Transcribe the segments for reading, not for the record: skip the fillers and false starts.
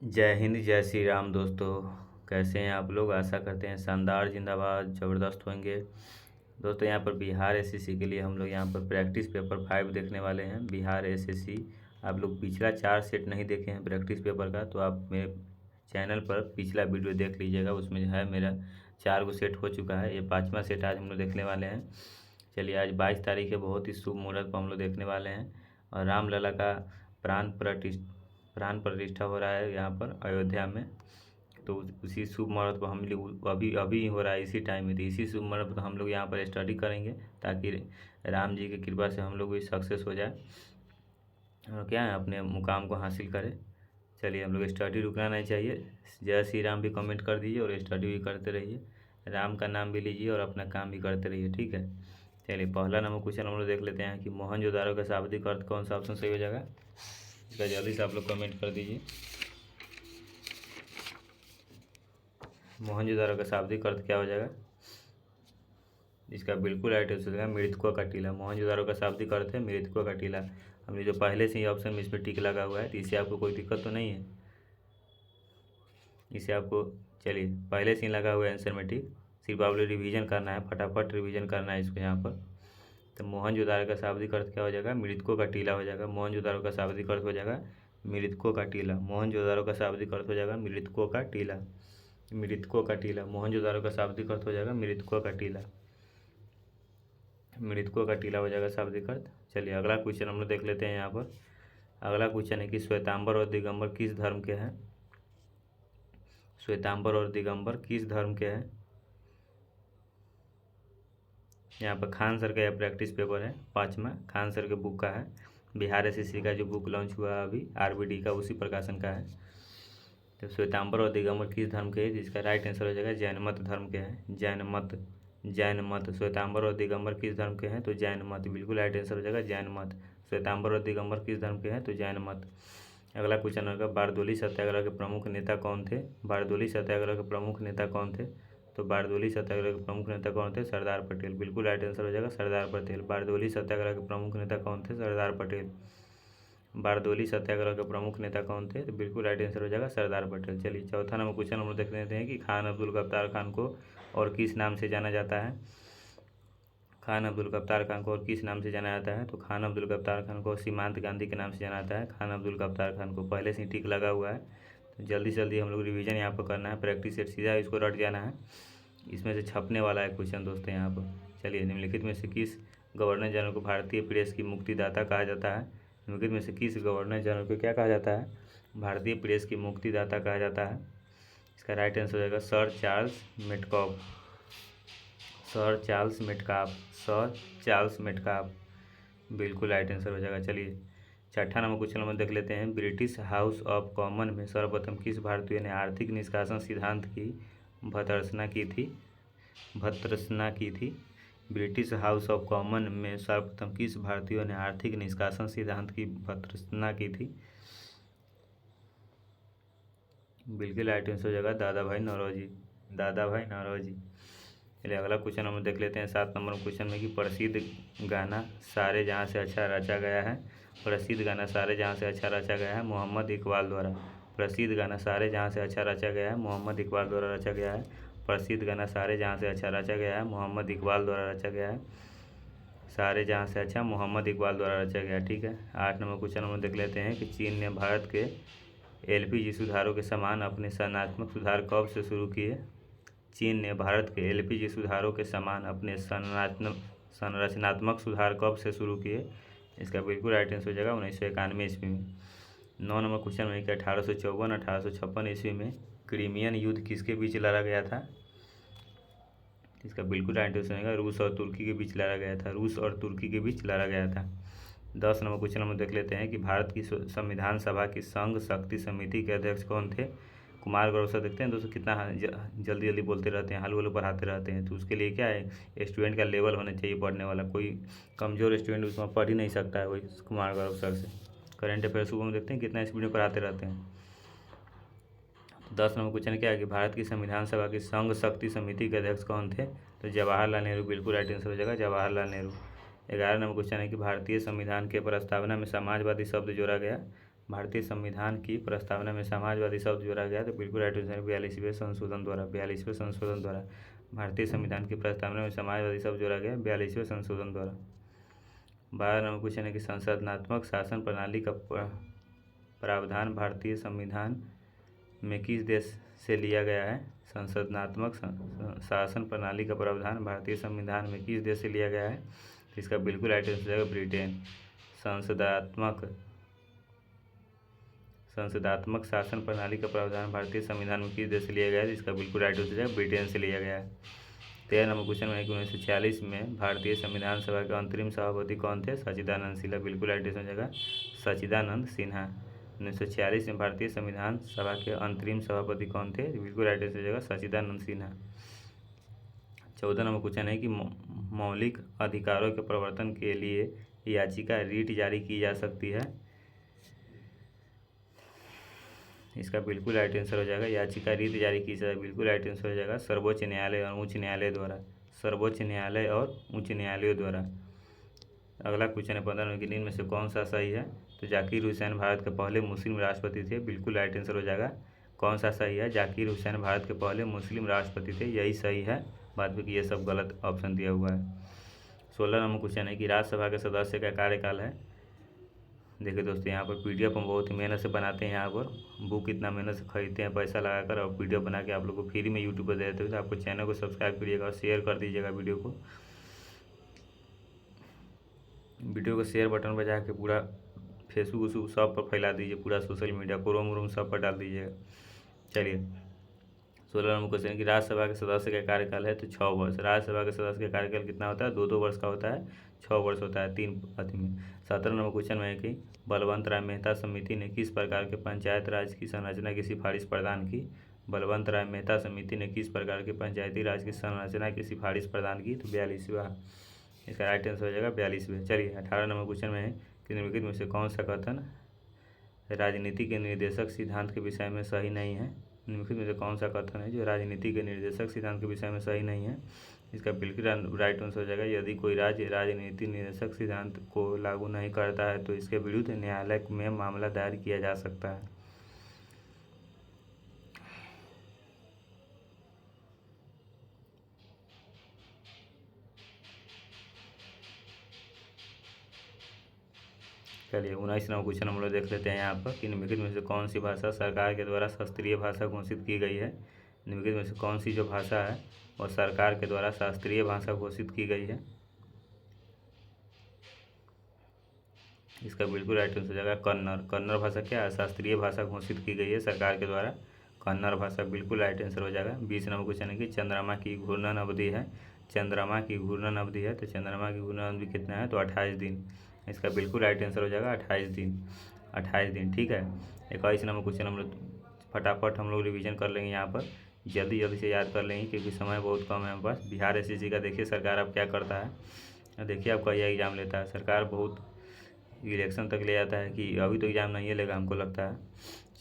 जय हिंद जय श्री राम दोस्तों। कैसे हैं आप लोग? आशा करते हैं शानदार जिंदाबाद ज़बरदस्त होंगे। दोस्तों यहाँ पर बिहार एसएससी के लिए हम लोग यहाँ पर प्रैक्टिस पेपर 5 देखने वाले हैं। बिहार एसएससी आप लोग पिछला 4 सेट नहीं देखे हैं प्रैक्टिस पेपर का, तो आप मेरे चैनल पर पिछला वीडियो देख लीजिएगा। उसमें जो है मेरा 4 गो सेट हो चुका है, ये 5वां सेट आज हम लोग देखने वाले हैं। चलिए आज 22 तारीख है, बहुत ही शुभ मुहूर्त पर हम लोग देखने वाले हैं। और रामलला का प्राण प्रतिष्ठा हो रहा है यहाँ पर अयोध्या में। तो उसी शुभ मुहूर्त पर हम लोग अभी अभी हो रहा है, इसी टाइम में, तो इसी शुभ मुहूर्त पर हम लोग यहाँ पर स्टडी करेंगे ताकि राम जी की कृपा से हम लोग भी सक्सेस हो जाए और क्या है अपने मुकाम को हासिल करें। चलिए हम लोग स्टडी रुकना नहीं चाहिए। जय श्री राम भी कमेंट कर दीजिए और स्टडी भी करते रहिए। राम का नाम भी लीजिए और अपना काम भी करते रहिए, ठीक है। चलिए पहला नंबर क्वेश्चन हम लोग देख लेते हैं कि मोहनजोदारो का शाब्दिक अर्थ कौन सा ऑप्शन सही हो जाएगा। इसका जल्दी से आप लोग कमेंट कर दीजिए। मोहनजोदारो का शाब्दिक अर्थ क्या हो जाएगा? इसका बिल्कुल राइट आंसर हो जाएगा मृतकों का टीला। मोहनजोदारो का शाब्दिक अर्थ है मृतकों का टीला। हमने जो पहले से ही ऑप्शन में इसमें टिक लगा हुआ है, तो इससे आपको कोई दिक्कत तो नहीं है। इसे आपको चलिए पहले से ही लगा हुआ है आंसर में टिक, सिर्फ आप लोग रिविजन करना है, फटाफट रिविजन करना है इसको यहाँ पर। तो मोहनजोदारो का शाब्दिक अर्थ क्या हो जाएगा? मृतकों का टीला हो जाएगा। मोहनजोदारो का शाब्दिक अर्थ हो जाएगा मृतकों का टीला। मोहनजोदारो का शाब्दिक अर्थ हो जाएगा मृतकों का टीला। मृतकों का टीला मोहनजोदारो का शाब्दिक अर्थ हो जाएगा मृतकों का टीला। मृतकों का टीला हो जाएगा शाब्दिक अर्थ। चलिए अगला क्वेश्चन हम लोग देख लेते हैं यहाँ पर। अगला क्वेश्चन है कि श्वेतांबर और दिगंबर किस धर्म के हैं? श्वेतांबर और दिगंबर किस धर्म के हैं? यहाँ पर खान सर का यह प्रैक्टिस पेपर है, 5वां खान सर के बुक का है। बिहार एसएससी का जो बुक लॉन्च हुआ अभी आरबीडी का, उसी प्रकाशन का है। तो श्वेतांबर और दिगंबर किस धर्म के हैं? जिसका राइट आंसर हो जाएगा जैन मत धर्म के हैं। जैन मत, जैन मत। श्वेतांबर और दिगंबर किस धर्म के हैं? तो जैन मत, बिल्कुल राइट आंसर हो जाएगा जैन मत। श्वेतांबर और दिगंबर किस धर्म के हैं? तो जैन मत। अगला क्वेश्चन होगा बारदोली सत्याग्रह के प्रमुख नेता कौन थे? बारदोली सत्याग्रह के प्रमुख नेता कौन थे? तो बारदोली सत्याग्रह के प्रमुख नेता कौन थे? सरदार पटेल, बिल्कुल राइट आंसर हो जाएगा सरदार पटेल। बारदोली सत्याग्रह के प्रमुख नेता कौन थे? सरदार पटेल। बारदोली सत्याग्रह के प्रमुख नेता कौन थे? तो बिल्कुल राइट आंसर हो जाएगा सरदार पटेल। चलिए चौथा नंबर क्वेश्चन हम लोग देख लेते हैं कि खान अब्दुल गफ्तार खान को और किस नाम से जाना जाता है? खान अब्दुल गफ्तार खान को और किस नाम से जाना जाता है? तो खान अब्दुल गफ्तार खान को सीमांत गांधी के नाम से जाना जाता है। खान अब्दुल गफ्तार खान को पहले से ही टिक लगा हुआ है, तो जल्दी से जल्दी हम लोग रिवीजन यहाँ पर करना है, प्रैक्टिस सेट सीधा इसको रट जाना है। इसमें से छपने वाला है क्वेश्चन दोस्तों यहाँ पर। चलिए निम्नलिखित में से किस गवर्नर जनरल को भारतीय प्रेस की मुक्तिदाता कहा जाता है? निम्नलिखित में से किस गवर्नर जनरल को क्या कहा जाता है? भारतीय प्रेस की मुक्तिदाता कहा जाता है। इसका राइट आंसर हो जाएगा sir Charles Metcalfe. Sir Charles Metcalfe, sir Charles Metcalfe, बिल्कुल राइट आंसर हो जाएगा। चलिए छठा नंबर क्वेश्चन हम देख लेते हैं। ब्रिटिश हाउस ऑफ कॉमन में सर्वप्रथम किस भारतीय ने आर्थिक निष्कासन सिद्धांत की भर्त्सना की थी? भर्त्सना की थी। ब्रिटिश हाउस ऑफ कॉमन में सर्वप्रथम किस भारतीय ने आर्थिक निष्कासन सिद्धांत की भर्त्सना की थी? बिल्कुल राइट आंसर हो जाएगा दादा भाई नौरोजी, दादा भाई नौरोजी। चलिए अगला क्वेश्चन हम देखते लेते हैं 7 नंबर क्वेश्चन में कि प्रसिद्ध गाना सारे जहाँ से अच्छा रचा गया है। प्रसिद्ध गाना सारे जहाँ से अच्छा रचा गया है मोहम्मद इकबाल द्वारा। प्रसिद्ध गाना सारे जहाँ से अच्छा रचा गया है मोहम्मद इकबाल द्वारा रचा गया है। प्रसिद्ध गाना सारे जहाँ से अच्छा रचा गया है मोहम्मद इकबाल द्वारा रचा गया है। सारे जहाँ से अच्छा मोहम्मद इकबाल द्वारा रचा गया, ठीक है। 8 नंबर क्वेश्चन हम देख लेते हैं कि चीन ने भारत के एलपीजी सुधारों के समान अपने संरचनात्मक सुधार कब से शुरू किए? चीन ने भारत के एलपीजी सुधारों के समान अपने संरचनात्मक सुधार कब से शुरू किए? इसका बिल्कुल राइट आंसर हो जाएगा 1991 ईस्वी में। 9 नंबर क्वेश्चन में कि 1854-1856 ईस्वी में क्रीमियन युद्ध किसके बीच लड़ा गया था? इसका बिल्कुल राइट आंसर होगा रूस और तुर्की के बीच लड़ा गया था। रूस और तुर्की के बीच लड़ा गया था। 10 नंबर क्वेश्चन हम देख लेते हैं कि भारत की संविधान सभा की संघ शक्ति समिति के अध्यक्ष कौन थे? कुमार गौरव सर। देखते हैं दोस्तों कितना जल्दी जल्दी बोलते रहते हैं, हल पढ़ाते रहते हैं, तो उसके लिए क्या है स्टूडेंट का लेवल होना चाहिए पढ़ने वाला। कोई कमज़ोर स्टूडेंट उसमें पढ़ ही नहीं सकता है वही कुमार गौरव सर से। करंट अफेयर सुबह में देखते हैं कितना स्पीड में पढ़ाते रहते हैं। 10 नंबर क्वेश्चन क्या है कि भारत की संविधान सभा की संघ शक्ति समिति के अध्यक्ष कौन थे? तो जवाहरलाल नेहरू, बिल्कुल राइट आंसर हो जाएगा जवाहरलाल नेहरू। 11 नंबर क्वेश्चन है कि भारतीय संविधान के प्रस्तावना में समाजवादी शब्द जोड़ा गया। भारतीय संविधान की प्रस्तावना में समाजवादी शब्द जोड़ा गया, तो बिल्कुल राइट आंसर 42वें संशोधन द्वारा। 42वें संशोधन द्वारा भारतीय संविधान की प्रस्तावना में समाजवादी शब्द जोड़ा गया 42वें संशोधन द्वारा। 12 नंबर क्वेश्चन है कि संसदनात्मक शासन प्रणाली का प्रावधान भारतीय संविधान में किस देश से लिया गया है? संसदनात्मक शासन प्रणाली का प्रावधान भारतीय संविधान में किस देश से लिया गया है? तो इसका बिल्कुल राइट आंसर है ब्रिटेन। संसदात्मक शासन प्रणाली का प्रावधान भारतीय संविधान में किस देश से लिया गया है? इसका बिल्कुल राइट आंसर है ब्रिटेन से लिया गया है। 13 नंबर क्वेश्चन में 1946 में भारतीय संविधान सभा के अंतरिम सभापति कौन थे? सच्चिदानंद सिन्हा। बिल्कुल राइट आंसर हो जाएगा सच्चिदानंद सिन्हा। 1946 में भारतीय संविधान सभा के अंतरिम सभापति कौन थे? बिल्कुल राइट आंसर हो जाएगा सच्चिदानंद सिन्हा। 14 नंबर क्वेश्चन है कि मौलिक अधिकारों के प्रवर्तन के लिए याचिका रीट जारी की जा सकती है? इसका बिल्कुल राइट आंसर हो जाएगा याचिका रीट जारी की जाए। बिल्कुल राइट आंसर हो जाएगा सर्वोच्च न्यायालय और उच्च न्यायालय द्वारा। सर्वोच्च न्यायालय और उच्च न्यायालयों द्वारा। अगला क्वेश्चन है 15 नंबर की निम्न में से कौन सा सही है? तो जाकिर हुसैन भारत के पहले मुस्लिम राष्ट्रपति थे। बिल्कुल राइट आंसर हो जाएगा कौन सा सही है? जाकिर हुसैन भारत के पहले मुस्लिम राष्ट्रपति थे, यही सही है। बाद में कि ये सब गलत ऑप्शन दिया हुआ है। 16 नंबर क्वेश्चन है कि राज्यसभा के सदस्य का कार्यकाल है। देखिए दोस्तों, यहाँ पर पीडीएफ हम बहुत ही मेहनत से बनाते हैं। यहाँ पर बुक इतना मेहनत से खरीदते हैं पैसा लगाकर, और पीडीएफ बना के आप लोग को फ्री में यूट्यूब पर दे देते हैं। तो आपको चैनल को सब्सक्राइब करिएगा और शेयर कर दीजिएगा वीडियो को शेयर बटन पर जाके पूरा फेसबुक सब पर फैला दीजिए, पूरा सोशल मीडिया क्रोम वोम सब पर डाल दीजिएगा। चलिए 16 नंबर क्वेश्चन कि राज्यसभा के सदस्य का कार्यकाल है तो 6 वर्ष। राज्यसभा के सदस्य का कार्यकाल कितना होता है? 2 वर्ष का होता है, 6 वर्ष होता है 3 अवधि में। 17 नंबर क्वेश्चन में है कि बलवंत राय मेहता समिति ने किस प्रकार के पंचायत राज की संरचना की सिफारिश प्रदान की? बलवंत राय मेहता समिति ने किस प्रकार के पंचायती राज की संरचना की सिफारिश प्रदान की? तो 42वां। इसका राइट आंसर हो जाएगा 42वें। चलिए 18 नंबर क्वेश्चन में है कि निम्नलिखित में से कौन सा कथन राजनीति के निर्देशक सिद्धांत के विषय में सही नहीं है? निम्नलिखित में से कौन सा कथन है जो राजनीति के निर्देशक सिद्धांत के विषय में सही नहीं है? इसका बिल्कुल राइट आंसर हो जाएगा यदि कोई राज्य राजनीति निर्देशक सिद्धांत को लागू नहीं करता है तो इसके विरुद्ध न्यायालय में मामला दायर किया जा सकता है। चलिए 19 नंबर क्वेश्चन हम लोग देख लेते हैं यहाँ पर कि निम्नलिखित में से कौन सी भाषा सरकार के द्वारा शास्त्रीय भाषा घोषित की गई है? निम्नलिखित में से कौन सी जो भाषा है वह सरकार के द्वारा शास्त्रीय भाषा घोषित की गई है? इसका बिल्कुल राइट आंसर हो जाएगा कन्नड़। कन्नड़ भाषा क्या है? शास्त्रीय भाषा घोषित की गई है सरकार के द्वारा, कन्नड़ भाषा। बिल्कुल राइट आंसर हो जाएगा। 20 नंबर क्वेश्चन है कि चंद्रमा की घूर्णन अवधि है। चंद्रमा की घूर्णन अवधि है तो चंद्रमा की घूर्णन अवधि कितना है? तो 28 दिन। इसका बिल्कुल राइट आंसर हो जाएगा 28 दिन। 28 दिन, ठीक है। 21 नंबर क्वेश्चन हम लोग फटाफट हम लोग रिवीजन कर लेंगे यहाँ पर, जल्दी जल्दी से याद कर लेंगे क्योंकि समय बहुत कम है हमारे पास। बिहार एसएससी का देखिए सरकार अब क्या करता है। देखिए आपका यह एग्ज़ाम लेता है सरकार, बहुत इलेक्शन तक ले जाता है कि अभी तो एग्ज़ाम नहीं लेगा हमको लगता है।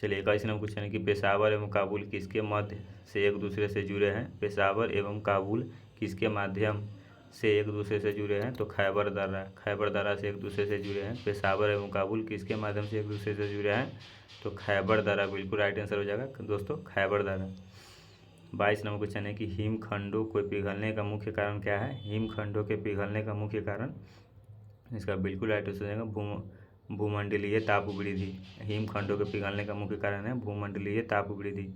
चलिए 21 नंबर क्वेश्चन है कि पेशावर एवं काबुल किसके मध्य से एक दूसरे से जुड़े हैं? पेशावर एवं काबुल किसके माध्यम से एक दूसरे से जुड़े हैं? तो खैबर दर्रा। खैबर दर्रा से एक दूसरे से जुड़े हैं। पेशावर एवं काबुल किसके माध्यम से एक दूसरे से जुड़े हैं? तो खैबर दर्रा। बिल्कुल राइट आंसर हो जाएगा दोस्तों खैबर दर्रा। 22 नंबर क्वेश्चन है कि हिमखंडों को पिघलने का मुख्य कारण क्या है? हिमखंडों के पिघलने का मुख्य कारण, इसका बिल्कुल राइट आंसर हो जाएगा भूमंडलीय ताप वृद्धि। हिमखंडों के पिघलने का मुख्य कारण है भूमंडलीय ताप वृद्धि।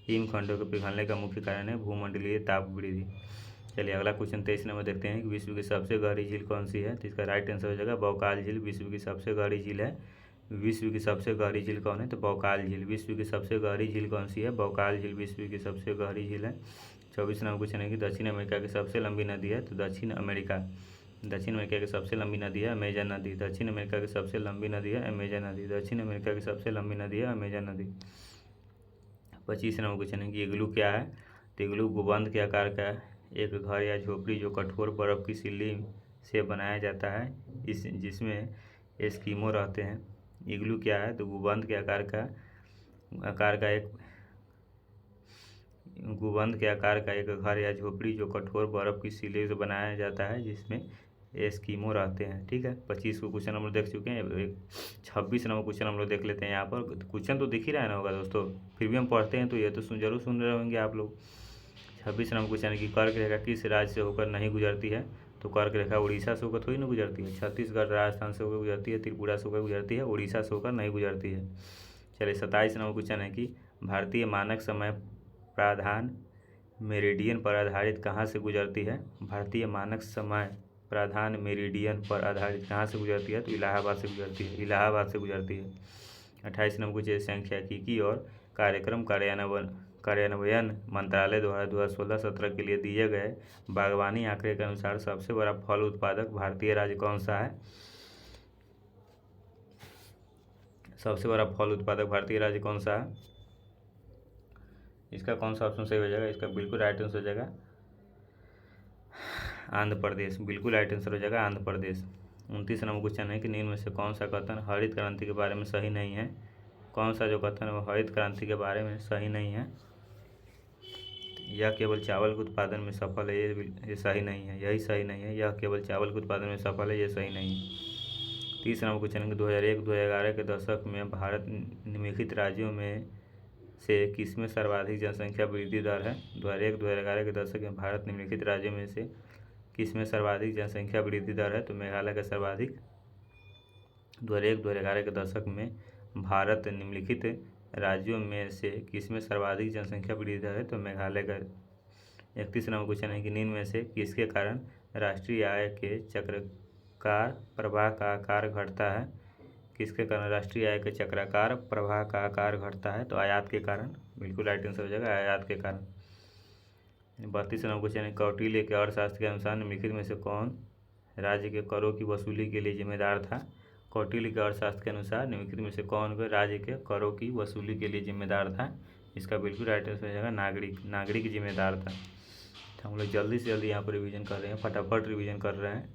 हिमखंडों के पिघलने का मुख्य कारण है भूमंडलीय ताप वृद्धि। चलिए अगला क्वेश्चन 23 नंबर देखते हैं कि विश्व की सबसे गहरी झील कौन सी है? तो इसका राइट आंसर हो जाएगा बौकाल झील विश्व की सबसे गहरी झील है। विश्व की सबसे गहरी झील कौन है? तो बौकाल झील। विश्व की सबसे गहरी झील कौन सी है? बौकाल झील विश्व की सबसे गहरी झील है। 24 नंबर क्वेश्चन है कि दक्षिण अमेरिका की सबसे लंबी नदी है? तो दक्षिण अमेरिका की सबसे लंबी नदी है अमेजन नदी। दक्षिण अमेरिका की सबसे लंबी नदी है अमेजन नदी। दक्षिण अमेरिका की सबसे लंबी नदी है अमेजन नदी। 25 नंबर क्वेश्चन है कि इग्लू क्या है? तो इग्लू गुंबद के आकार का एक घर या झोपड़ी जो कठोर बर्फ की सिल्ली से बनाया जाता है, जिसमें एस्किमो रहते हैं। इग्लू क्या है? तो गुंबद के आकार का एक घर या झोपड़ी जो कठोर बर्फ की सिल्ली से बनाया जाता है, जिसमें एस्किमो रहते हैं। ठीक है, 25 को क्वेश्चन हम लोग देख चुके हैं। 26 नंबर क्वेश्चन हम लोग देख लेते हैं। यहाँ पर क्वेश्चन तो दिख ही रहा है ना होगा दोस्तों, फिर भी हम पढ़ते हैं तो ये तो जरूर सुन रहे होंगे आप लोग। 26 नंबर क्वेश्चन है कि कर्क रेखा किस राज्य से होकर नहीं गुजरती है? तो कर्क रेखा उड़ीसा से होकर थोड़ी ना गुजरती है, छत्तीसगढ़ राजस्थान से होकर गुजरती है, त्रिपुरा से होकर गुजरती है, उड़ीसा से होकर नहीं गुजरती है। चलिए 27 नंबर क्वेश्चन है कि भारतीय मानक समय प्राधान मेरिडियन पर आधारित कहाँ से गुजरती है? भारतीय मानक समय प्राधान मेरिडियन पर आधारित कहाँ से गुजरती है? तो इलाहाबाद से गुजरती है, इलाहाबाद से गुजरती है। 28 नंबर क्वेश्चन सांख्यिकी और कार्यक्रम कार्यान्वयन मंत्रालय द्वारा 2016-17 के लिए दिए गए बागवानी आंकड़े के अनुसार सबसे बड़ा फल उत्पादक भारतीय राज्य कौन सा है? सबसे बड़ा फल उत्पादक भारतीय राज्य कौन सा है? इसका कौन सा ऑप्शन सही हो जाएगा? इसका बिल्कुल राइट आंसर हो जाएगा आंध्र प्रदेश, बिल्कुल राइट आंसर हो जाएगा आंध्र प्रदेश। 29 नंबर क्वेश्चन है कि निम्न में से कौन सा कथन हरित क्रांति के बारे में सही नहीं है? कौन सा जो कथन है वो हरित क्रांति के बारे में सही नहीं है? यह केवल चावल के उत्पादन में सफल है, ये सही नहीं है, यही सही नहीं है। यह केवल चावल के उत्पादन में सफल है, ये सही नहीं है। 30 नंबर क्वेश्चन है 2001-2011 के दशक में भारत निम्नलिखित राज्यों में से किसमें सर्वाधिक जनसंख्या वृद्धि दर है? 2001-2011 के दशक में भारत निम्नलिखित राज्यों में से किसमें सर्वाधिक जनसंख्या वृद्धि दर है? तो मेघालय का सर्वाधिक। 2001-2011 के दशक में भारत निम्नलिखित राज्यों में से किसमें सर्वाधिक जनसंख्या वृद्धि दर है? तो मेघालय का। 31 नंबर क्वेश्चन है कि निम्न में से किसके कारण राष्ट्रीय आय के चक्राकार प्रवाह का आकार घटता है? किसके कारण राष्ट्रीय आय के चक्राकार प्रवाह का आकार घटता है? तो आयात के कारण, बिल्कुल राइट आंसर हो जाएगा आयात के कारण। 32 नंबर क्वेश्चन है कौटिल्य के अर्थशास्त्र के अनुसार निम्नलिखित में से कौन राज्य के करों की वसूली के लिए जिम्मेदार था? कौटिल्य के अर्थशास्त्र के अनुसार निम्नलिखित में से कौन राज्य के करों की वसूली के लिए जिम्मेदार था? इसका बिल्कुल राइट आंसर हो जाएगा नागरिक जिम्मेदार था। तो हम लोग जल्दी से जल्दी यहाँ पर रिवीजन कर रहे हैं, फटाफट रिवीजन कर रहे हैं,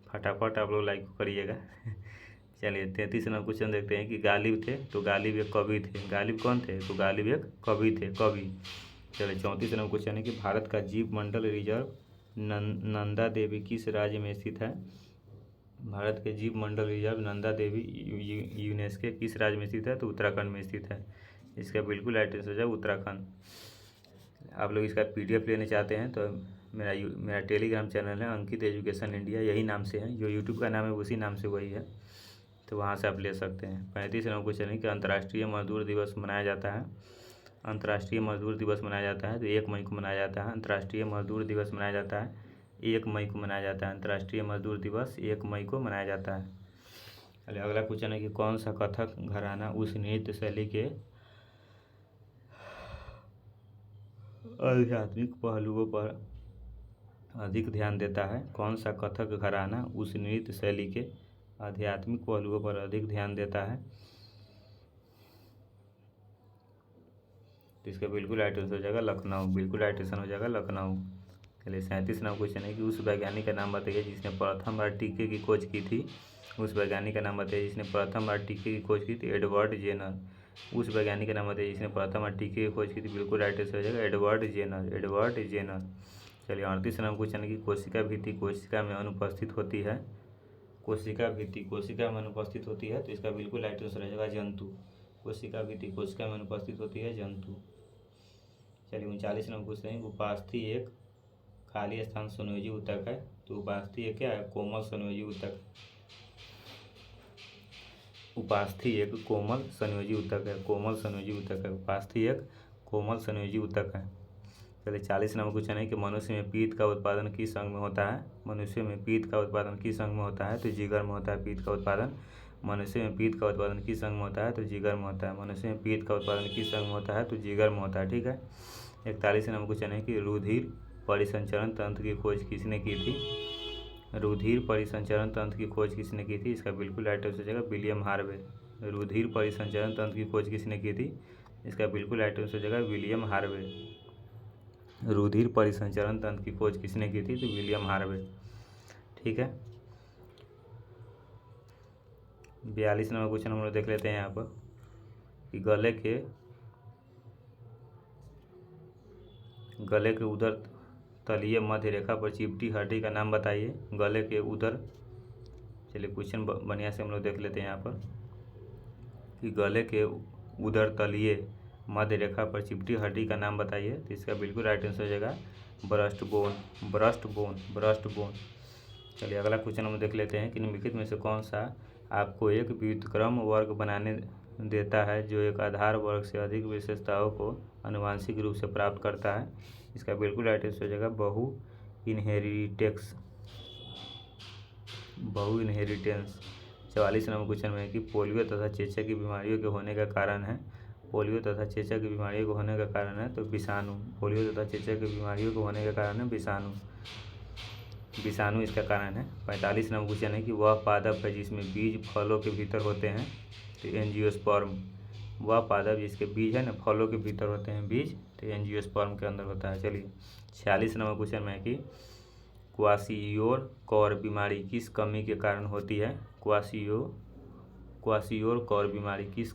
फटाफट आप लोग लाइक करिएगा। चलिए 33 नंबर क्वेश्चन देखते हैं कि गालिब थे, तो गालिब एक कवि थे। गालिब कौन थे? तो गालिब एक कवि थे, कवि। चलिए 34 नंबर क्वेश्चन है कि भारत का जीव मंडल रिजर्व नंदा देवी किस राज्य में स्थित है? भारत के जीव मंडल रिजर्व नंदा देवी यूनेस्को किस राज्य में स्थित है? तो उत्तराखंड में स्थित है। इसका बिल्कुल राइट आंसर है उत्तराखंड। आप लोग इसका PDF लेने चाहते हैं तो मेरा टेलीग्राम चैनल है अंकित एजुकेशन इंडिया, यही नाम से है, जो यूट्यूब का नाम है उसी नाम से वही है, तो वहाँ से आप ले सकते हैं। 35 नंबर क्वेश्चन है कि अंतर्राष्ट्रीय मजदूर दिवस मनाया जाता है। अंतर्राष्ट्रीय मजदूर दिवस मनाया जाता है तो 1 मई को मनाया जाता है। अंतर्राष्ट्रीय मजदूर दिवस मनाया जाता है 1 मई को मनाया जाता है। अंतर्राष्ट्रीय मजदूर दिवस 1 मई को मनाया जाता है। चलिए अगला क्वेश्चन है कि कौन सा कथक घराना उस नृत्य शैली के आध्यात्मिक पहलुओं पर अधिक ध्यान देता है? कौन सा कथक घराना उस नृत्य शैली के आध्यात्मिक पहलुओं पर अधिक ध्यान देता है? तो इसका बिल्कुल राइट आंसर हो जाएगा लखनऊ, बिल्कुल राइट आंसर हो जाएगा लखनऊ। चलिए 37 नंबर क्वेश्चन है कि उस वैज्ञानिक का नाम बताइए जिसने प्रथम बार टीके की खोज की थी। उस वैज्ञानिक का नाम बताइए जिसने प्रथम बार टीके की खोज की थी। Edward Jenner. उस वैज्ञानिक का नाम बताइए जिसने प्रथम बार टीके की खोज की थी। बिल्कुल राइट आंसर हो जाएगा एडवर्ड जेनर, एडवर्ड जेनर। चलिए 38 नंबर क्वेश्चन है कि कोशिका भित्ति कोशिका में अनुपस्थित होती है। कोशिका भित्ति कोशिका में अनुपस्थित होती है तो इसका बिल्कुल राइट आंसर हो जाएगा जंतु। कोशिका भित्ति कोशिका में अनुपस्थित होती है जंतु। चलिए 39 नंबर क्वेश्चन है उपास्थि एक खाली स्थान संयोजी ऊतक है। तो उपास्थि एक क्या है? कोमल संयोजी ऊतक। उपास्थि एक कोमल संयोजी ऊतक है, कोमल संयोजी ऊतक है। उपास्थि एक कोमल संयोजी ऊतक है। चलिए 40 नंबर क्वेश्चन है कि मनुष्य में पीत का उत्पादन किस अंग में होता है? मनुष्य में पीत का उत्पादन किस अंग में होता है? तो जिगर में होता है पीत का उत्पादन। मनुष्य में पीत का उत्पादन किस अंग में होता है? तो जिगर में होता है। मनुष्य में पीत का उत्पादन किस अंग में होता है? तो जिगर में होता है। ठीक है। 41 नंबर क्वेश्चन है कि रुधिर परिसंचरण तंत्र की खोज किसने की थी? रुधिर परिसंचरण तंत्र की खोज किसने की थी? इसका बिल्कुल राइट आंसर हो जाएगा विलियम हार्वे। रुधिर परिसंचरण तंत्र की खोज किसने की थी? इसका बिल्कुल राइट आंसर हो जाएगा विलियम हार्वे। रुधिर परिसंचरण तंत्र की खोज किसने की थी? तो विलियम हार्वे। ठीक है। 42 नंबर क्वेश्चन हम लोग देख लेते हैं यहाँ पर कि गले के उदर तलीय मध्य रेखा पर चिपटी हड्डी का नाम बताइए। गले के उधर, चलिए क्वेश्चन बढ़िया से हम लोग देख लेते हैं यहाँ पर कि गले के उधर तलीय मध्य रेखा पर चिपटी हड्डी का नाम बताइए। तो इसका बिल्कुल राइट आंसर हो जाएगा burst bone, burst bone, burst bone. चलिए अगला क्वेश्चन हम देख लेते हैं कि निम्नलिखित में से कौन सा आपको एक व्युत्क्रम वर्ग बनाने देता है जो एक आधार वर्ग से अधिक विशेषताओं को आनुवंशिक रूप से प्राप्त करता है। इसका बिल्कुल राइट आंसर हो जाएगा बहु इनहेरिटेंस, बहु इनहेरिटेंस। 44 नंबर क्वेश्चन में है कि पोलियो तथा चेचक की बीमारियों के होने का कारण है। पोलियो तथा चेचक की बीमारियों को होने का कारण है तो विषाणु। पोलियो तथा चेचक की बीमारियों को होने का कारण है विषाणु, विषाणु इसका कारण है। 45 नंबर क्वेश्चन है कि वह पादप है जिसमें बीज फलों के भीतर होते हैं। तो एंजियोस्पर्म। वह पादप जिसके बीज है ना फलों के भीतर होते हैं बीज, तो एंजियोस्पर्म के अंदर होता है। चलिए 46 नंबर क्वेश्चन में है कि क्वाशियोर बीमारी किस कमी के कारण होती है। क्वाशियोर बीमारी किस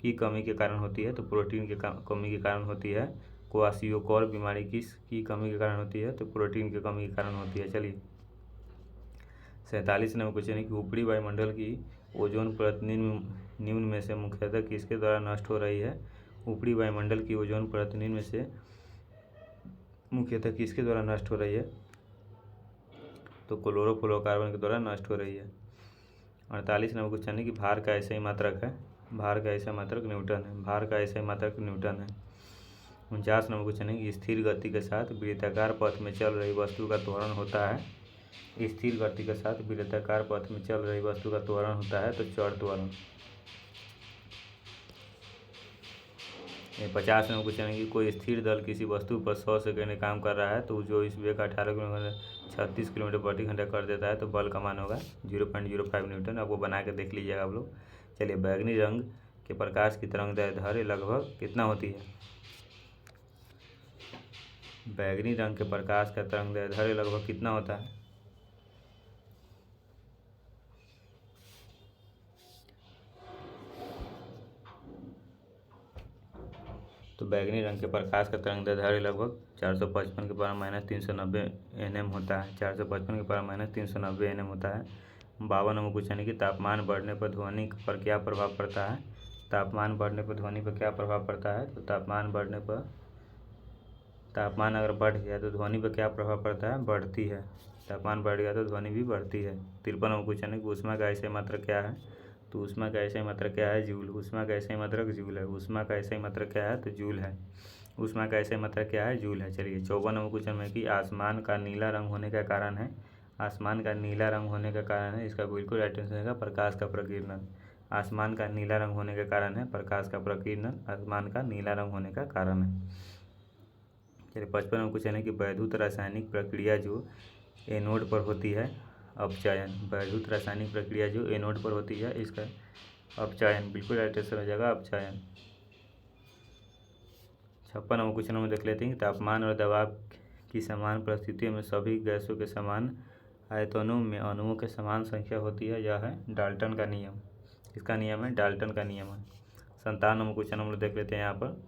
की कमी के कारण होती है। तो प्रोटीन के कमी के कारण होती है। क्वाशियोर बीमारी किस की कमी के कारण होती है। तो प्रोटीन की कमी के कारण होती है। चलिए 47 नंबर क्वेश्चन है कि ऊपरी वायुमंडल की ओजोन परत निम्न में से मुख्यतः किसके द्वारा नष्ट हो रही है। ऊपरी वायुमंडल की ओजोन परत निम्न में से मुख्यतः किसके द्वारा नष्ट हो रही है। तो क्लोरोफ्लोरोकार्बन के द्वारा नष्ट हो रही है। 48 नंबर क्वेश्चन है कि भार का ऐसा ही मात्रक है। भार का ऐसा मात्रक न्यूटन है। भार का ऐसा ही मात्रक न्यूटन है। 49 नंबर क्वेश्चन है कि स्थिर गति के साथ वृत्ताकार पथ में चल रही वस्तु का त्वरण होता है। स्थिर गति के साथ वृत्ताकार पथ में चल रही वस्तु का त्वरण होता है तो चर त्वरण। 50 नंबर क्वेश्चन है कि कोई स्थिर दल किसी वस्तु पर 100 सेकंड में काम कर रहा है तो जो इस वेग 18 किलोमीटर 36 किलोमीटर प्रति घंटा कर देता है तो बल का मान होगा 0.05 न्यूटन। अब वो बना के देख लीजिएगा आप लोग। चलिए बैगनी रंग के प्रकाश की तरंगदैर्ध्य लगभग कितना होती है। बैगनी रंग के प्रकाश का तरंगदैर्ध्य लगभग कितना होता है। तो बैगनी रंग के प्रकाश का तरंगदैर्ध्य लगभग 455 के पावर -390 nm होता है। 455 के पावर -390 nm होता है। 52 नंबर क्वेश्चन है कि तापमान बढ़ने पर ध्वनि पर क्या प्रभाव पड़ता है। तापमान बढ़ने पर ध्वनि पर क्या प्रभाव पड़ता है। तो तापमान बढ़ने पर, तापमान अगर बढ़ गया तो ध्वनि पर क्या प्रभाव पड़ता है, बढ़ती है। तापमान बढ़ गया तो ध्वनि भी बढ़ती है। 53 नंबर क्वेश्चन है कि ऊष्मा का ऐसा मात्रक क्या है। तो ऊष्मा का ऐसा मात्रक क्या है, जूल। ऊष्मा का ऐसा मात्रक जूल है। ऊष्मा का ऐसा मात्रक क्या है, तो जूल है। ऊष्मा का ऐसा मात्रक क्या है, जूल है। चलिए 54 नंबर क्वेश्चन में कि आसमान का नीला रंग होने का कारण है। आसमान का नीला रंग होने का कारण है, इसका बिल्कुल राइट आंसर है प्रकाश का प्रकीर्णन। आसमान का नीला रंग होने का कारण है प्रकाश का प्रकीर्णन। आसमान का नीला रंग होने का कारण है। चलिए 55 नंबर क्वेश्चन है कि वैद्युत रासायनिक प्रक्रिया जो एनोड पर होती है, अपचयन। वैद्युत रासायनिक प्रक्रिया जो एनोड पर होती है इसका अपचयन, बिल्कुल राइट आंसर हो जाएगा अपचयन। 56 नंबर क्वेश्चन में देख लेते हैं कि तापमान और दबाव की समान परिस्थितियों में सभी गैसों के समान आयतनों में अणुओं के समान संख्या होती है। यह है डाल्टन का नियम। किसका नियम है, डाल्टन का नियम है। 57 नंबर क्वेश्चन हम लोग देख लेते हैं यहाँ पर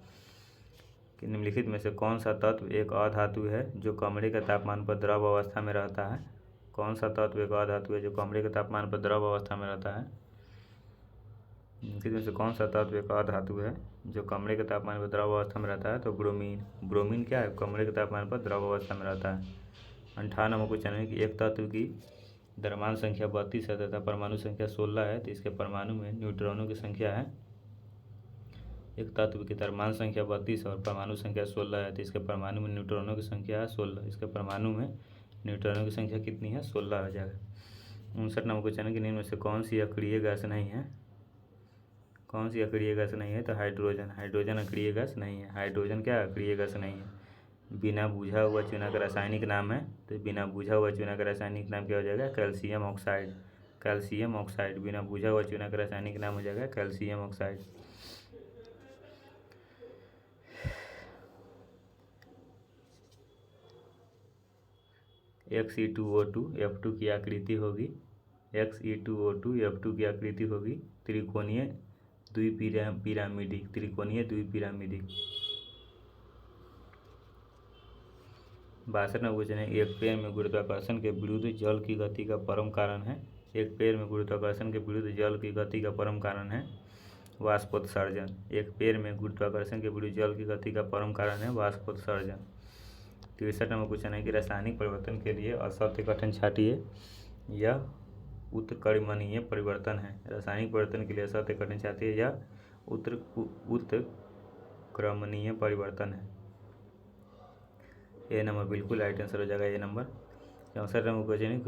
कि निम्नलिखित में से कौन सा तत्व एक अधातु है जो कमरे के तापमान पर द्रव अवस्था में रहता है। कौन सा तत्व एक अधातु है जो कमरे के तापमान पर द्रव अवस्था में रहता है। निम्नलिखित में से कौन सा तत्व एक अधातु है जो कमरे के तापमान पर द्रव अवस्था में रहता है। तो ब्रोमीन। ब्रोमीन क्या है, कमरे के तापमान पर द्रव अवस्था में रहता है। 58 नंबर क्वेश्चन है कि एक तत्व की द्रव्यमान संख्या 32 है तथा परमाणु संख्या 16 है तो इसके परमाणु में न्यूट्रॉनों की संख्या है। एक तत्व की द्रव्यमान संख्या 32 और परमाणु संख्या 16 है तो इसके परमाणु में न्यूट्रॉनों की संख्या है 16। इसके परमाणु में न्यूट्रॉनों की संख्या कितनी है, 16 हो जाएगा। 59 नंबर क्वेश्चन है कि निम्न में से कौन सी अक्रिय गैस नहीं है। कौन सी अक्रिय गैस नहीं है, तो हाइड्रोजन। हाइड्रोजन अक्रिय गैस नहीं है। हाइड्रोजन क्या अक्रिय गैस नहीं है। बिना बुझा हुआ चूना का रासायनिक नाम है, तो बिना बुझा हुआ चूना का रासायनिक नाम क्या हो जाएगा, कैल्शियम ऑक्साइड। कैल्शियम ऑक्साइड, बिना बुझा हुआ चूना का रासायनिक नाम हो जाएगा कैल्शियम ऑक्साइड। Xe2O2 F2 की आकृति होगी। Xe2O2 F2 की आकृति होगी त्रिकोणीय द्विपिरामिडिक। त्रिकोणीय द्विपिरामिडिक। 62 नंबर क्वेश्चन है, एक पेड़ में गुरुत्वाकर्षण के विरुद्ध जल की गति का परम कारण है। एक पेड़ में गुरुत्वाकर्षण के विरुद्ध जल की गति का परम कारण है वाष्पोत्सर्जन। एक पेड़ में गुरुत्वाकर्षण के विरुद्ध जल की गति का परम कारण है वाष्पोत्सर्जन। 63 नंबर क्वेश्चन है कि रासायनिक परिवर्तन के लिए असत्य कथन छाटिए। यह उत्क्रमणीय परिवर्तन है। रासायनिक परिवर्तन के लिए असत्य कथन छाटिए, यह उत्क्रमणीय परिवर्तन है। ए नंबर बिल्कुल राइट आंसर हो जाएगा, ए नंबर। 64 नंबर क्वेश्चन है,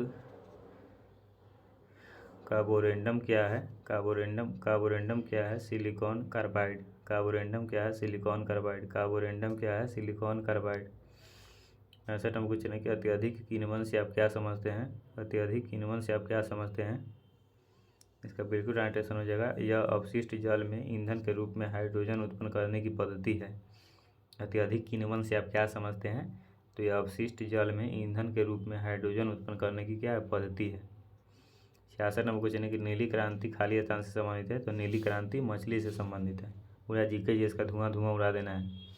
कार्बोरेंडम क्या है? कार्बोरेंडम क्या है? Silicon carbide. कार्बोरेंडम क्या है? Silicon carbide. कार्बोरेंडम क्या है? Silicon carbide. 65 नंबर क्वेश्चन है कि अत्यधिक किण्वन से आप क्या समझते हैं? अत्यधिक किण्वन से आप क्या समझते हैं? इसका बिल्कुल राइट आंसर हो जाएगा, यह अपशिष्ट जल में ईंधन के रूप में हाइड्रोजन उत्पन्न करने की पद्धति है। अत्यधिक किण्वन से आप क्या समझते हैं? तो यह अपशिष्ट जल में ईंधन के रूप में हाइड्रोजन उत्पन्न करने की क्या पद्धति है। 66 नंबर क्वेश्चन है कि नीली क्रांति खाली स्थान से संबंधित है। तो नीली क्रांति मछली से संबंधित है। पूरा जीके जी इसका धुआं उड़ा देना है।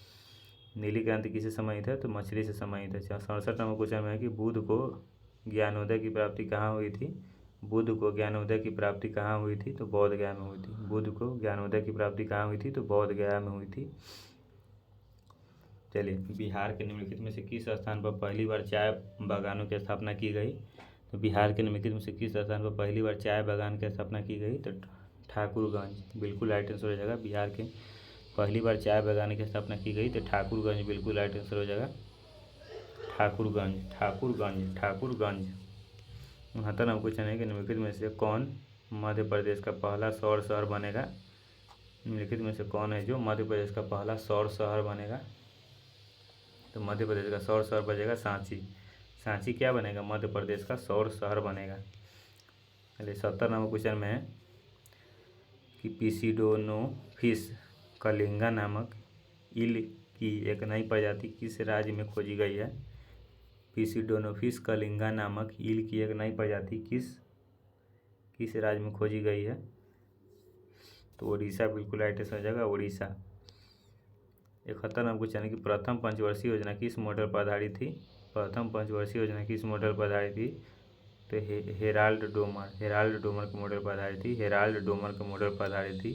नीली क्रांति किससे संबंधित है? तो मछली से संबंधित है। 67 नंबर क्वेश्चन में है कि बुद्ध को ज्ञानोदय की प्राप्ति कहाँ हुई थी? बुद्ध को ज्ञानोदय की प्राप्ति कहाँ हुई थी? तो बौद्ध गया में हुई थी। बुद्ध को ज्ञानोदय की प्राप्ति कहाँ हुई थी? तो बौद्ध गया में हुई थी। चलिए, बिहार के निम्नलिखित में से किस स्थान पर पहली बार चाय बागानों की स्थापना की गई? तो बिहार के निम्नलिखित में से किस स्थान पर पहली बार चाय बागान की स्थापना की गई? तो ठाकुरगंज। बिल्कुल राइट आंसर हो जाएगा। बिहार के पहली बार चाय बागान की स्थापना की गई तो ठाकुरगंज बिल्कुल राइट आंसर हो जाएगा। ठाकुरगंज। 69 नंबर क्वेश्चन है कि निम्नलिखित में से कौन मध्य प्रदेश का पहला सौर शहर बनेगा? निम्नलिखित में से कौन है जो मध्य प्रदेश का पहला सौर शहर बनेगा? तो मध्य प्रदेश का सौर शहर बनेगा सांची। सांची क्या बनेगा? मध्य प्रदेश का सौर शहर बनेगा। चलिए, 70 नंबर क्वेश्चन में है कि पिसिडोनोफिस कलिंगा नामक ईल की एक नई प्रजाति किस राज्य में खोजी गई है? पिसिडोनोफिस कलिंगा नामक ईल की एक नई प्रजाति किस राज्य में खोजी गई है? तो उड़ीसा बिल्कुल राइट आंसर हो जाएगा, उड़ीसा। 71 नंबर क्वेश्चन है कि प्रथम पंचवर्षीय योजना किस मॉडल पर आधारित थी? प्रथम पंचवर्षीय योजना किस मॉडल पर आधारित थी? तो हेराल्ड डोमर के मॉडल पर आधारित थी। हेराल्ड डोमर के मॉडल पर आधारित थी।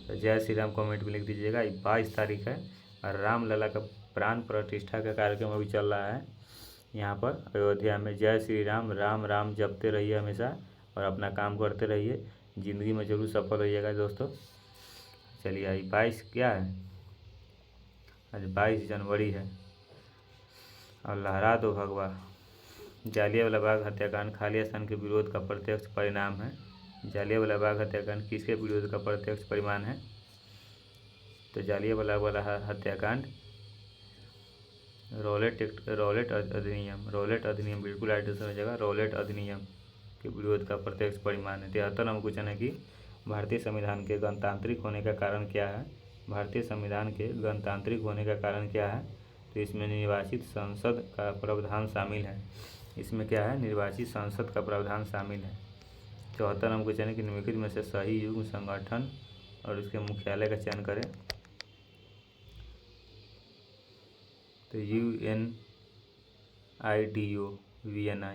तो जय श्री राम कमेंट में लिख दीजिएगा। 22 तारीख है और रामलला का प्राण प्रतिष्ठा का कार्यक्रम अभी चल रहा है यहाँ पर अयोध्या में। जय श्री राम, राम राम जपते रहिए हमेशा और अपना काम करते रहिए, ज़िंदगी में जरूर सफल रहिएगा दोस्तों। चलिए, आज 22 क्या है? आज 22 जनवरी है। और लहरा दो भगवा। जालियांवाला बाग हत्याकांड खाली स्थान के विरोध का प्रत्यक्ष परिणाम है। जालियांवाला बाग हत्याकांड किसके विरोध का प्रत्यक्ष परिणाम है? तो जालियांवाला हत्याकांड रॉलेट अधिनियम बिल्कुल राइट आंसर हो जाएगा। रॉलेट अधिनियम के विरोध का प्रत्यक्ष परिणाम है। 73 नंबर क्वेश्चन है कि भारतीय संविधान के गणतांत्रिक होने का कारण क्या है? भारतीय संविधान के गणतांत्रिक होने का कारण क्या है? तो इसमें निर्वाचित संसद का प्रावधान शामिल है। इसमें क्या है? निर्वाचित संसद का प्रावधान शामिल है। 74 नंबर क्वेश्चन है कि निम्नलिखित में से सही युग्म संगठन और उसके मुख्यालय का चयन करें। तो UNIDO वियना।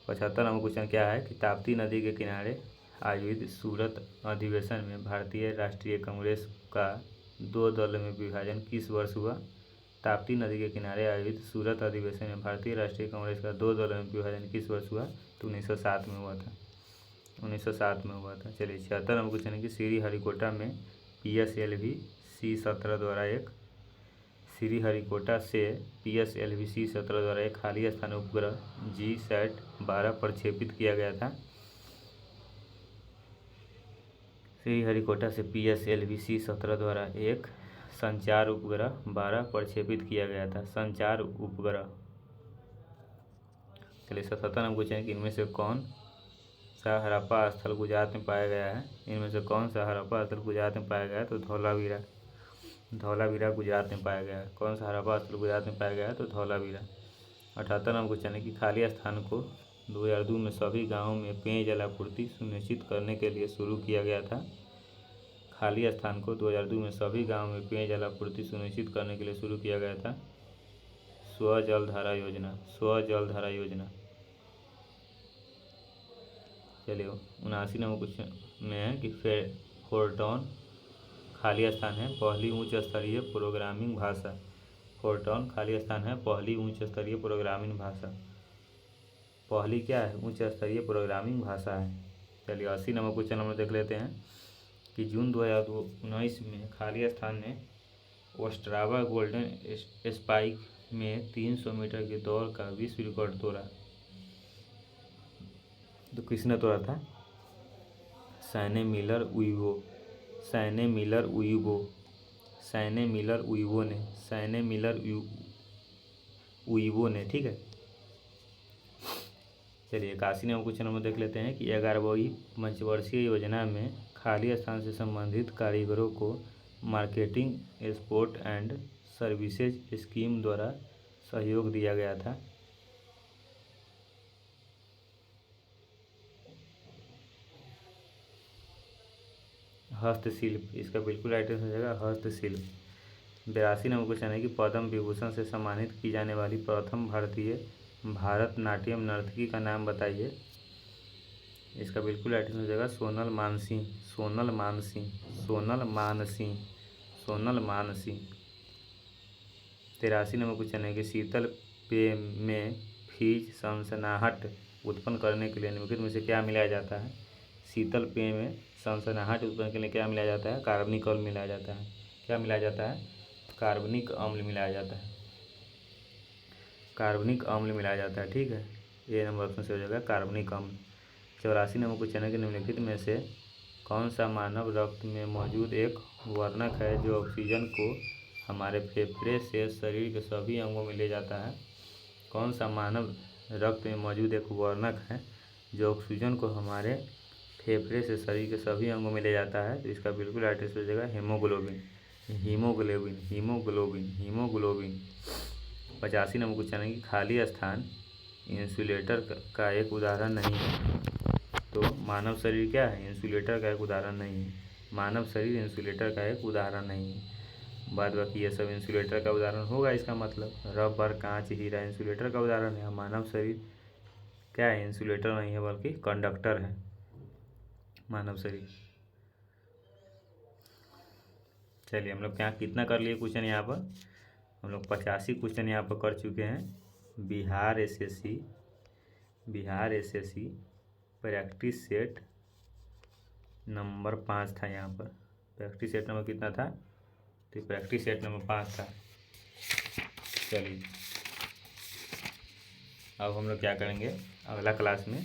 75 नंबर क्वेश्चन क्या है कि ताप्ती नदी के किनारे आयोजित सूरत अधिवेशन में भारतीय राष्ट्रीय कांग्रेस का 2 दलों में विभाजन किस वर्ष हुआ? ताप्ती नदी के किनारे आयोजित सूरत अधिवेशन में भारतीय राष्ट्रीय कांग्रेस का 2 दलों में विभाजन किस वर्ष हुआ? तो 1907 में हुआ था। 1907 में हुआ था। चलिए, 76 नंबर क्वेश्चन है कि श्रीहरिकोटा में PSLV C-17 द्वारा एक खाली स्थान उपग्रह GSAT-12 प्रक्षेपित किया गया था। श्रीहरिकोटा से PSLV C-17 द्वारा एक संचार उपग्रह 12 प्रक्षेपित किया गया था। संचार उपग्रह। चलिए, 77 नंबर क्वेश्चन है कि इनमें से कौन सा हड़प्पा स्थल गुजरात में पाया गया है? इनमें से कौन सा हड़प्पा स्थल गुजरात में पाया गया है? तो धौलावीरा गुजरात में पाया गया है। कौन सा हड़प्पा स्थल गुजरात में पाया गया है? तो धौलावीरा। 78 नंबर क्वेश्चन है कि खाली स्थान को 2002 में सभी गाँवों में पेयजल आपूर्ति सुनिश्चित करने के लिए शुरू किया गया था। खाली स्थान को 2002 में सभी गाँव में पेयजल आपूर्ति सुनिश्चित करने के लिए शुरू किया गया था? स्वजल धारा योजना, स्वजल धारा योजना। चलिए 79 नंबर क्वेश्चन में है कि फोरट्रॉन खाली स्थान है पहली उच्च स्तरीय प्रोग्रामिंग भाषा। फोरट्रॉन खाली स्थान है पहली उच्च स्तरीय प्रोग्रामिंग भाषा। पहली क्या है? उच्च स्तरीय प्रोग्रामिंग भाषा है। चलिए 80 नंबर क्वेश्चन हम देख लेते हैं कि जून 2019 में खाली स्थान ने ओस्ट्रावा गोल्डन स्पाइक में 300 मीटर की दौड़ का विश्व रिकॉर्ड तोड़ा। तो किसने तोड़ा था? सैने मिलर उइवो, सैने मिलर उइवो, सैने मिलर उइवो ने, सैने मिलर उइवो ने, ठीक है। चलिए 81 नंबर क्वेश्चन हम देख लेते हैं कि 11वीं पंचवर्षीय योजना में खाली स्थान से संबंधित कारीगरों को marketing export and services scheme द्वारा सहयोग दिया गया था। हस्तशिल्प, इसका बिल्कुल राइट आंसर हो जाएगा हस्तशिल्प। 82 नंबर क्वेश्चन है कि पद्म विभूषण से सम्मानित की जाने वाली प्रथम भारतीय भारतनाट्यम नर्तकी का नाम बताइए। इसका बिल्कुल राइट आंसर हो जाएगा सोनल मानसिंह, सोनल मानसिंह, सोनल मानसिंह, सोनल मानसिंह। 83 नंबर क्वेश्चन है कि शीतल पेय में फीज सनसनाहट उत्पन्न करने के लिए निम्नलिखित में से क्या मिलाया जाता है? शीतल पेय में सनसनाहट उत्पन्न के लिए क्या मिलाया जाता है? कार्बनिक अम्ल मिलाया जाता है। क्या मिलाया जाता है? कार्बनिक अम्ल मिलाया जाता है, कार्बनिक अम्ल मिलाया जाता है, ठीक है। ये नंबर ऑप्शन से हो जाएगा कार्बनिक अम्ल। 84 नंबर क्वेश्चन है कि निम्नलिखित में से कौन सा मानव रक्त में मौजूद एक वर्णक है जो ऑक्सीजन को हमारे फेफड़े से शरीर के सभी अंगों में ले जाता है? कौन सा मानव रक्त में मौजूद एक वर्णक है जो ऑक्सीजन को हमारे फेफड़े से शरीर के सभी अंगों में ले जाता है? तो इसका बिल्कुल राइट आंसर हो जाएगा haemoglobin, haemoglobin, haemoglobin, haemoglobin. 85 number question है कि खाली स्थान इंसुलेटर का एक उदाहरण नहीं है। तो मानव शरीर क्या है? इंसुलेटर का एक उदाहरण नहीं है। मानव शरीर इंसुलेटर का एक उदाहरण नहीं है। बाद बाकी ये सब इंसुलेटर का उदाहरण होगा, इसका मतलब रबर, कांच, हीरा इंसुलेटर का उदाहरण है। मानव शरीर क्या है? इंसुलेटर नहीं है बल्कि कंडक्टर है मानव शरीर। चलिए हम लोग क्या कितना कर लिए क्वेश्चन यहाँ पर? हम लोग 85 क्वेश्चन यहाँ पर कर चुके हैं। Bihar SSC practice set number 5 था। यहाँ पर प्रैक्टिस सेट नंबर कितना था? तो प्रैक्टिस सेट नंबर 5 था। चलिए अब हम लोग क्या करेंगे, अगला क्लास में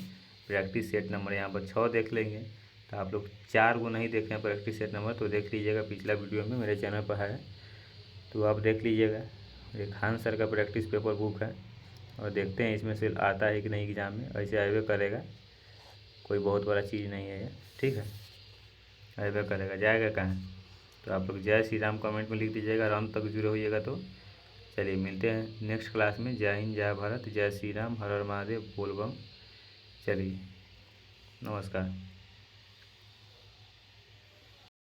प्रैक्टिस सेट नंबर यहाँ पर 6 देख लेंगे। तो आप लोग 4 को नहीं देखे हैं प्रैक्टिस सेट नंबर, तो देख लीजिएगा, पिछला वीडियो में मेरे चैनल पर है, तो आप देख लीजिएगा। ये खान सर का प्रैक्टिस पेपर बुक है और देखते हैं इसमें से आता है कि नहीं एग्ज़ाम में। ऐसे आइए करेगा, कोई बहुत बड़ा चीज़ नहीं है ये, ठीक है। आइए करेगा, जाएगा कहाँ? तो आप लोग जय श्री राम कमेंट में लिख दीजिएगा, राम तक जुड़े होइएगा। तो चलिए मिलते हैं नेक्स्ट क्लास में। जय हिंद, जय भारत, जय श्री राम, हर हर महादेव, बोल बम। चलिए नमस्कार।